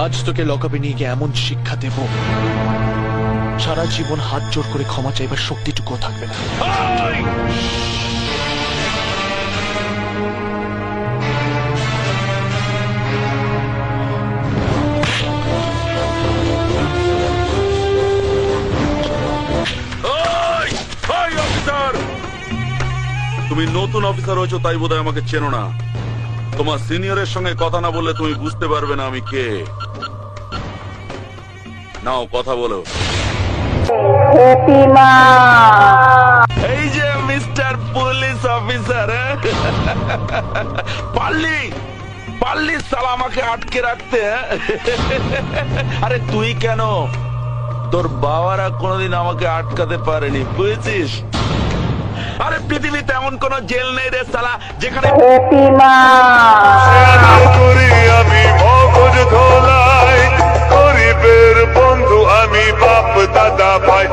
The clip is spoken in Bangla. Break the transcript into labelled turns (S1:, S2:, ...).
S1: আজ তোকে লকআপে নিয়ে গিয়ে এমন শিক্ষা দেব, সারা জীবন হাত জোড় করে ক্ষমা চাইবার শক্তিটুকুও থাকবে না।
S2: তুমি নতুন অফিসার হয়েছো তাই বোধহয় আমাকে চেনো না। তোমার সিনিয়রের সঙ্গে কথা না বললে তুমি বুঝতে পারবে না আমি কে। নাও কথা বলো। এই যে মিস্টার পুলিশ অফিসার, পারলি পারলি সালা আমাকে আটকে রাখতে। আরে তুই কেন, তোর বাবারা কোনোদিন আমাকে আটকাতে পারেনি, বুঝেছিস? আরে পৃথিবীতে এমন কোন জেল নেই রে সালা যেখানে
S3: করি আমি মগজ ধোলাই, গরিবের বন্ধু আমি, বাপ দাদা ভাই